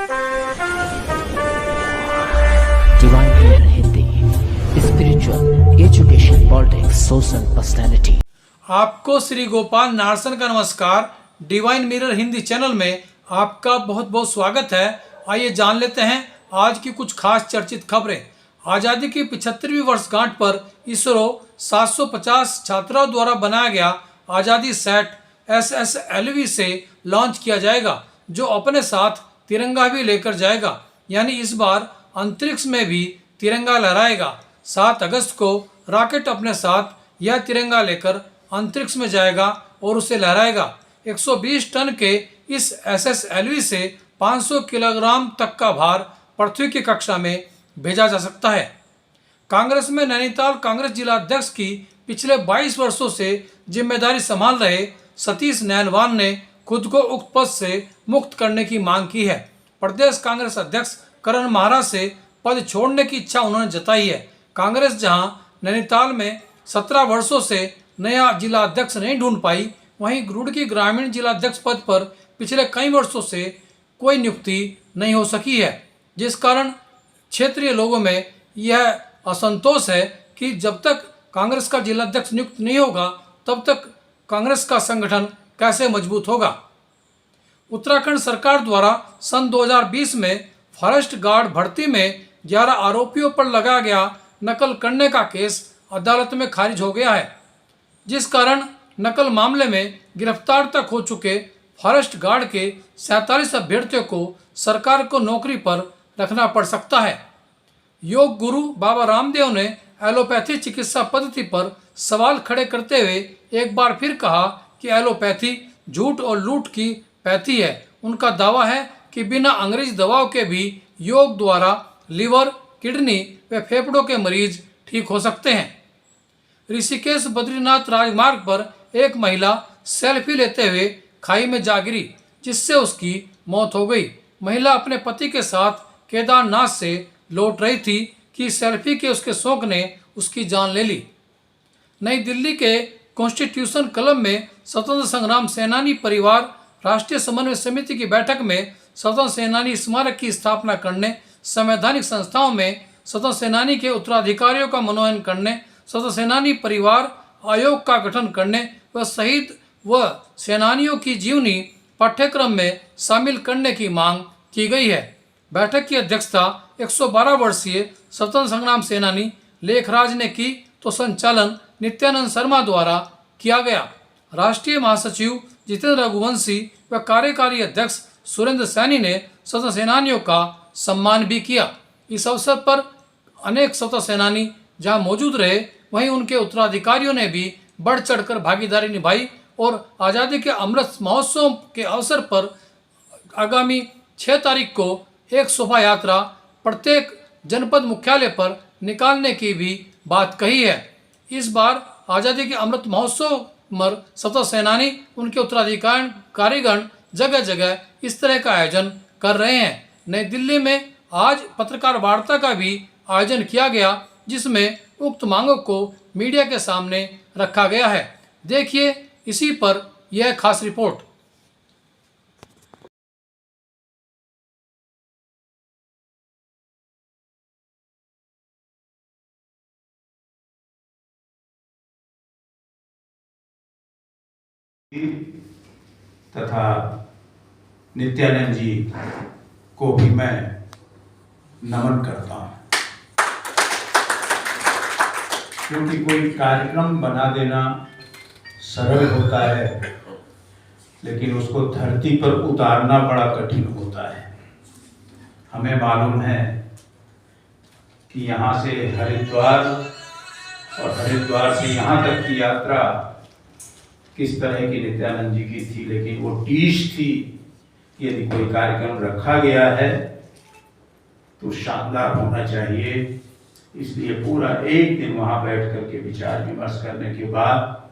Divine leader Hindi, spiritual, education, politics, social personality. आपको श्री गोपाल नारसन का नमस्कार। डिवाइन मिरर हिंदी चैनल में आपका बहुत बहुत स्वागत है। आइए जान लेते हैं आज की कुछ खास चर्चित खबरें। आज़ादी की 75वीं वर्षगांठ पर इसरो 750 छात्राओं द्वारा बनाया गया आज़ादी सैट SSLV से लॉन्च किया जाएगा, जो अपने साथ तिरंगा भी लेकर जाएगा। यानी इस बार अंतरिक्ष में भी तिरंगा लहराएगा। 7 अगस्त को रॉकेट अपने साथ यह तिरंगा लेकर अंतरिक्ष में जाएगा और उसे लहराएगा। 120 टन के इस SSLV से 500 किलोग्राम तक का भार पृथ्वी की कक्षा में भेजा जा सकता है। कांग्रेस में नैनीताल कांग्रेस जिला अध्यक्ष की पिछले 22 वर्षों से जिम्मेदारी संभाल रहे सतीश नैनवान ने खुद को उक्त पद से मुक्त करने की मांग की है। प्रदेश कांग्रेस अध्यक्ष करण महाराज से पद छोड़ने की इच्छा उन्होंने जताई है। कांग्रेस जहां नैनीताल में 17 वर्षों से नया जिला अध्यक्ष नहीं ढूंढ पाई, वहीं रुड़की ग्रामीण जिला अध्यक्ष पद पर पिछले कई वर्षों से कोई नियुक्ति नहीं हो सकी है, जिस कारण क्षेत्रीय लोगों में यह असंतोष है कि जब तक कांग्रेस का जिला अध्यक्ष नियुक्त नहीं होगा तब तक कांग्रेस का संगठन कैसे मजबूत होगा। उत्तराखंड सरकार द्वारा सन 2020 में फॉरेस्ट गार्ड भर्ती में 11 आरोपियों पर लगाया गया नकल करने का केस अदालत में खारिज हो गया है, जिस कारण नकल मामले में गिरफ्तार तक हो चुके फॉरेस्ट गार्ड के 47 अभ्यर्थियों को सरकार को नौकरी पर रखना पड़ सकता है। योग गुरु बाबा रामदेव ने एलोपैथी चिकित्सा पद्धति पर सवाल खड़े करते हुए एक बार फिर कहा कि एलोपैथी झूठ और लूट की पैथी है। उनका दावा है कि बिना अंग्रेजी दवाओं के भी योग द्वारा लीवर, किडनी व फेफड़ों के मरीज ठीक हो सकते हैं। ऋषिकेश बद्रीनाथ राजमार्ग पर एक महिला सेल्फी लेते हुए खाई में जा गिरी, जिससे उसकी मौत हो गई। महिला अपने पति के साथ केदारनाथ से लौट रही थी कि सेल्फी के उसके शौक ने उसकी जान ले ली। नई दिल्ली के कॉन्स्टिट्यूशन क्लब में स्वतंत्र संग्राम सेनानी परिवार राष्ट्रीय समन्वय समिति की बैठक में स्वतंत्र सेनानी स्मारक की स्थापना करने, संवैधानिक संस्थाओं में स्वतंत्र सेनानी के उत्तराधिकारियों का मनोनयन करने, स्वतंत्र सेनानी परिवार आयोग का गठन करने व शहीद व सेनानियों की जीवनी पाठ्यक्रम में शामिल करने की मांग की गई है। बैठक की अध्यक्षता 112 वर्षीय स्वतंत्र संग्राम सेनानी लेखराज ने की, तो संचालन नित्यानंद शर्मा द्वारा किया गया। राष्ट्रीय महासचिव जितेंद्र रघुवंशी व कार्यकारी अध्यक्ष सुरेंद्र सैनी ने स्वतंत्र सेनानियों का सम्मान भी किया। इस अवसर पर अनेक स्वतंत्र सेनानी जहां मौजूद रहे, वहीं उनके उत्तराधिकारियों ने भी बढ़ चढ़कर भागीदारी निभाई और आज़ादी के अमृत महोत्सव के अवसर पर आगामी 6 तारीख को एक शोभा यात्रा प्रत्येक जनपद मुख्यालय पर निकालने की भी बात कही है। इस बार आज़ादी के अमृत महोत्सव पर स्वतंत्र सेनानी, उनके उत्तराधिकारीगण जगह जगह इस तरह का आयोजन कर रहे हैं। नई दिल्ली में आज पत्रकार वार्ता का भी आयोजन किया गया, जिसमें उक्त मांगों को मीडिया के सामने रखा गया है। देखिए इसी पर यह खास रिपोर्ट। तथा नित्यानंद जी को भी मैं नमन करता हूँ, क्योंकि कोई कार्यक्रम बना देना सरल होता है, लेकिन उसको धरती पर उतारना बड़ा कठिन होता है। हमें मालूम है कि यहाँ से हरिद्वार और हरिद्वार से यहाँ तक की यात्रा किस तरह की नित्यानंद जी की थी, लेकिन वो टीश थी कि यदि कोई कार्यक्रम रखा गया है तो शानदार होना चाहिए। इसलिए पूरा एक दिन वहाँ बैठ करके विचार विमर्श करने के बाद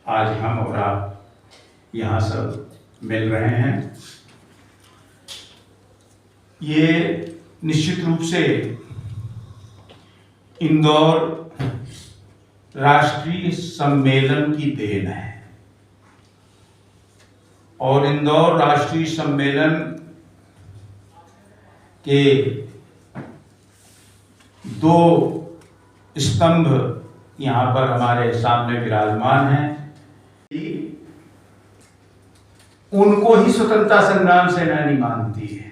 आज हम और आप यहाँ सब मिल रहे हैं। ये निश्चित रूप से इंदौर राष्ट्रीय सम्मेलन की देन है और इंदौर राष्ट्रीय सम्मेलन के दो स्तंभ यहाँ पर हमारे सामने विराजमान हैं। उनको ही स्वतंत्रता संग्राम सेनानी मानती है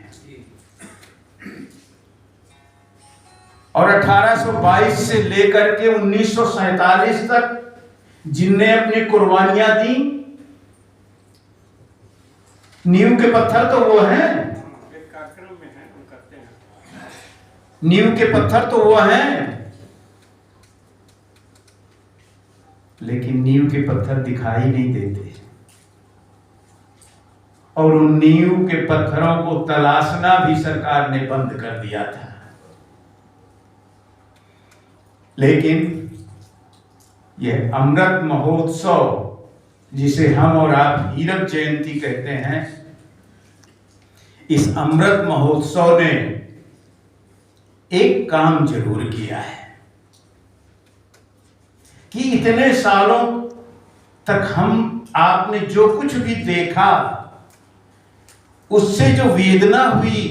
और 1822 से लेकर के 1947 तक जिनने अपनी कुर्बानियां दी, नींव के पत्थर तो वो हैं, नींव के पत्थर तो वो हैं, लेकिन नींव के पत्थर दिखाई नहीं देते और उन नींव के पत्थरों को तलाशना भी सरकार ने बंद कर दिया था। लेकिन यह अमृत महोत्सव, जिसे हम और आप हीरक जयंती कहते हैं, इस अमृत महोत्सव ने एक काम जरूर किया है कि इतने सालों तक हम आपने जो कुछ भी देखा, उससे जो वेदना हुई,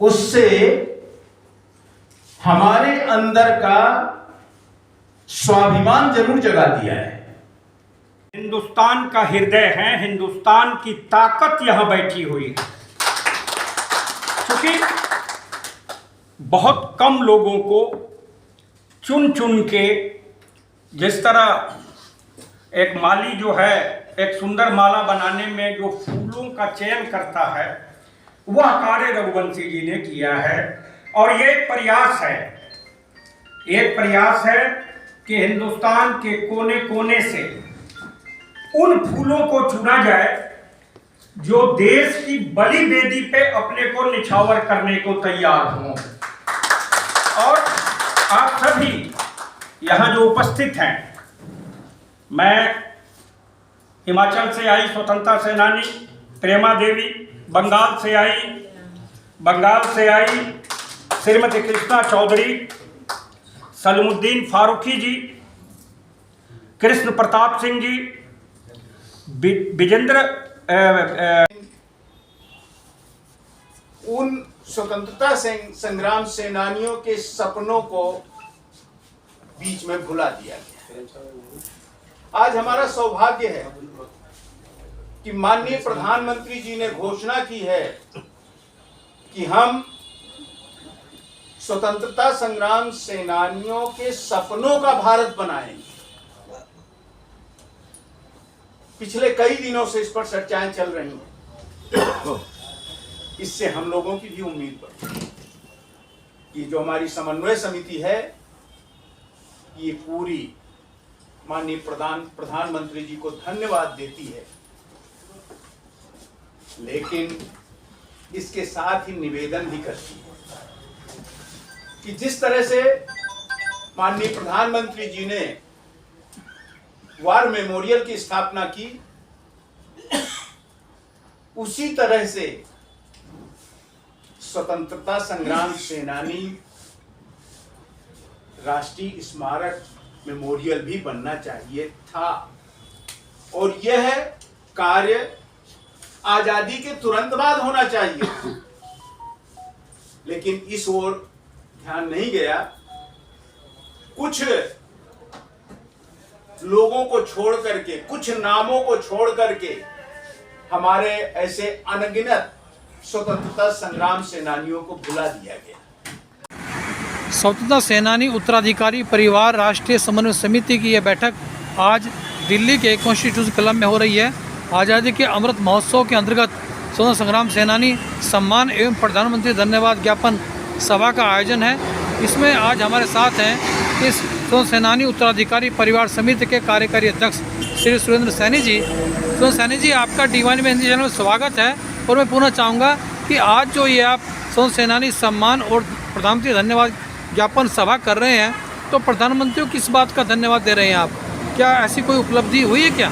उससे हमारे अंदर का स्वाभिमान जरूर जगा दिया है। हिंदुस्तान का हृदय है, हिंदुस्तान की ताकत यहां बैठी हुई है। क्योंकि बहुत कम लोगों को चुन चुन के, जिस तरह एक माली जो है एक सुंदर माला बनाने में जो फूलों का चयन करता है, वह कार्य रघुवंशी जी ने किया है। और ये एक प्रयास है कि हिंदुस्तान के कोने कोने से उन फूलों को चुना जाए जो देश की बलि वेदी पे अपने को निछावर करने को तैयार हों। और आप सभी यहाँ जो उपस्थित हैं, मैं हिमाचल से आई स्वतंत्रता सेनानी प्रेमा देवी, बंगाल से आई श्रीमती कृष्णा चौधरी, सलीमुद्दीन फारूकी जी, कृष्ण प्रताप सिंह जी, विजेंद्र उन स्वतंत्रता संग्राम सेनानियों के सपनों को बीच में भुला दिया गया। आज हमारा सौभाग्य है कि माननीय प्रधानमंत्री जी ने घोषणा की है कि हम स्वतंत्रता संग्राम सेनानियों के सपनों का भारत बनाएंगे। पिछले कई दिनों से इस पर चर्चाएं चल रही हैं। इससे हम लोगों की भी उम्मीद बढ़ी कि जो हमारी समन्वय समिति है, ये पूरी माननीय प्रधानमंत्री जी को धन्यवाद देती है, लेकिन इसके साथ ही निवेदन भी करती है कि जिस तरह से माननीय प्रधानमंत्री जी ने वार मेमोरियल की स्थापना की, उसी तरह से स्वतंत्रता संग्राम सेनानी राष्ट्रीय स्मारक मेमोरियल भी बनना चाहिए था। और यह कार्य आजादी के तुरंत बाद होना चाहिए, लेकिन इस ओर ध्यान नहीं गया। कुछ लोगों को छोड़ करके, कुछ नामों को छोड़ करके हमारे ऐसे अनगिनत स्वतंत्रता संग्राम सेनानियों को भुला दिया गया। स्वतंत्रता सेनानी उत्तराधिकारी परिवार राष्ट्रीय समन्वय समिति की यह बैठक आज दिल्ली के कॉन्स्टिट्यूशन क्लब में हो रही है। आज़ादी के अमृत महोत्सव के अंतर्गत स्वतंत्रता संग्राम सेनानी सम्मान एवं प्रधानमंत्री धन्यवाद ज्ञापन सभा का आयोजन है। इसमें आज हमारे साथ हैं इस स्वतंत्रता सेनानी उत्तराधिकारी परिवार समिति के कार्यकारी अध्यक्ष श्री सुरेंद्र सैनी जी। सुरेंद्र सैनी जी, आपका डिवाइन में हिंदी चैनल में स्वागत है। और मैं पूछना चाहूँगा कि आज जो ये आप स्वतंत्रता सेनानी सम्मान और प्रधानमंत्री धन्यवाद ज्ञापन सभा कर रहे हैं, तो प्रधानमंत्री को किस बात का धन्यवाद दे रहे हैं आप? क्या ऐसी कोई उपलब्धि हुई है क्या?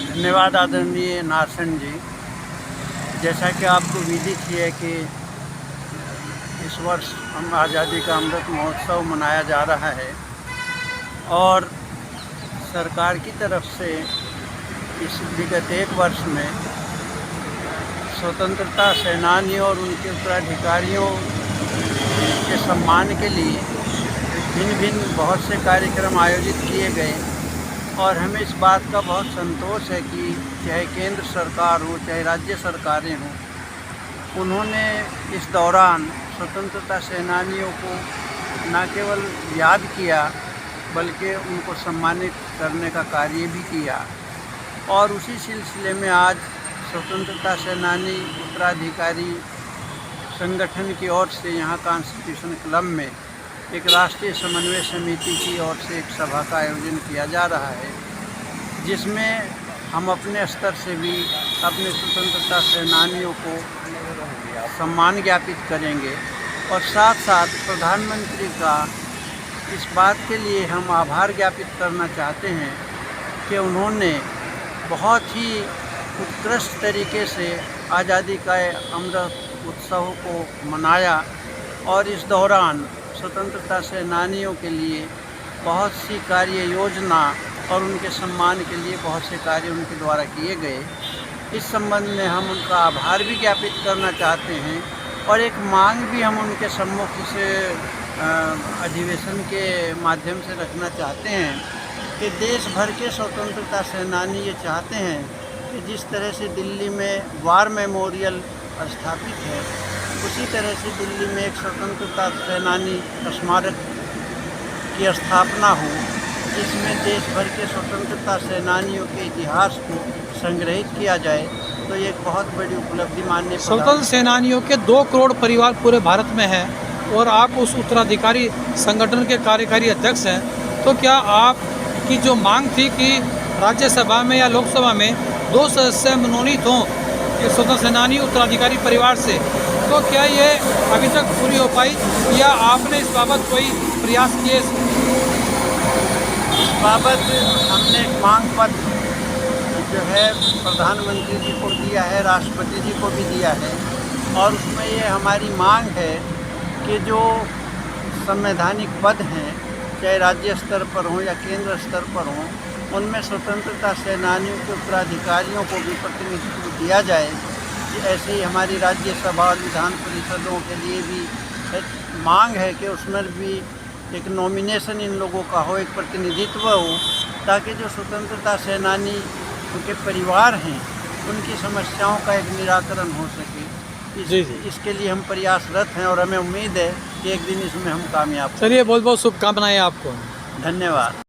धन्यवाद आदरणीय नारसन जी। जैसा कि आपको विदित ही है कि इस वर्ष हम आज़ादी का अमृत महोत्सव मनाया जा रहा है और सरकार की तरफ से इस विगत एक वर्ष में स्वतंत्रता सेनानियों और उनके उत्तराधिकारियों के सम्मान के लिए भिन्न भिन्न बहुत से कार्यक्रम आयोजित किए गए और हमें इस बात का बहुत संतोष है कि चाहे केंद्र सरकार हो चाहे राज्य सरकारें हों, उन्होंने इस दौरान स्वतंत्रता सेनानियों को न केवल याद किया बल्कि उनको सम्मानित करने का कार्य भी किया। और उसी सिलसिले में आज स्वतंत्रता सेनानी उत्तराधिकारी संगठन की ओर से यहाँ कॉन्स्टिट्यूशन क्लब में एक राष्ट्रीय समन्वय समिति की ओर से एक सभा का आयोजन किया जा रहा है, जिसमें हम अपने स्तर से भी अपने स्वतंत्रता सेनानियों को सम्मान ज्ञापित करेंगे और साथ साथ प्रधानमंत्री का इस बात के लिए हम आभार ज्ञापित करना चाहते हैं कि उन्होंने बहुत ही उत्कृष्ट तरीके से आज़ादी का अमृत उत्सव को मनाया और इस दौरान स्वतंत्रता सेनानियों के लिए बहुत सी कार्य योजना और उनके सम्मान के लिए बहुत से कार्य उनके द्वारा किए गए। इस संबंध में हम उनका आभार भी ज्ञापित करना चाहते हैं और एक मांग भी हम उनके सम्मुख से अधिवेशन के माध्यम से रखना चाहते हैं कि देश भर के स्वतंत्रता सेनानी ये चाहते हैं कि जिस तरह से दिल्ली में वार मेमोरियल स्थापित है, उसी तरह से दिल्ली में एक स्वतंत्रता सेनानी स्मारक की स्थापना हो, जिसमें देश भर के स्वतंत्रता सेनानियों के इतिहास को संग्रहित किया जाए। तो ये एक बहुत बड़ी उपलब्धि मानने स्वतंत्र सेनानियों के 2 करोड़ परिवार पूरे भारत में हैं और आप उस उत्तराधिकारी संगठन के कार्यकारी अध्यक्ष हैं, तो क्या आपकी जो मांग थी कि राज्यसभा में या लोकसभा में 2 सदस्य मनोनीत हों स्वतंत्र सेनानी उत्तराधिकारी परिवार से, तो क्या ये अभी तक पूरी हो पाई या आपने इस बाबत कोई प्रयास किए? इस बाबत हमने एक मांग पत्र जो है प्रधानमंत्री जी को दिया है, राष्ट्रपति जी को भी दिया है और उसमें ये हमारी मांग है कि जो संवैधानिक पद हैं, चाहे राज्य स्तर पर हों या केंद्र स्तर पर हों, उनमें स्वतंत्रता सेनानियों के उत्तराधिकारियों को भी प्रतिनिधित्व दिया जाए। ऐसे ही हमारी राज्यसभा और विधान परिषदों के लिए भी एक मांग है कि उसमें भी एक नॉमिनेशन इन लोगों का हो, एक प्रतिनिधित्व हो, ताकि जो स्वतंत्रता सेनानी उनके परिवार हैं उनकी समस्याओं का एक निराकरण हो सके। इसके लिए हम प्रयासरत हैं और हमें उम्मीद है कि एक दिन इसमें हम कामयाब। चलिए, बहुत बहुत शुभकामनाएं आपको। धन्यवाद।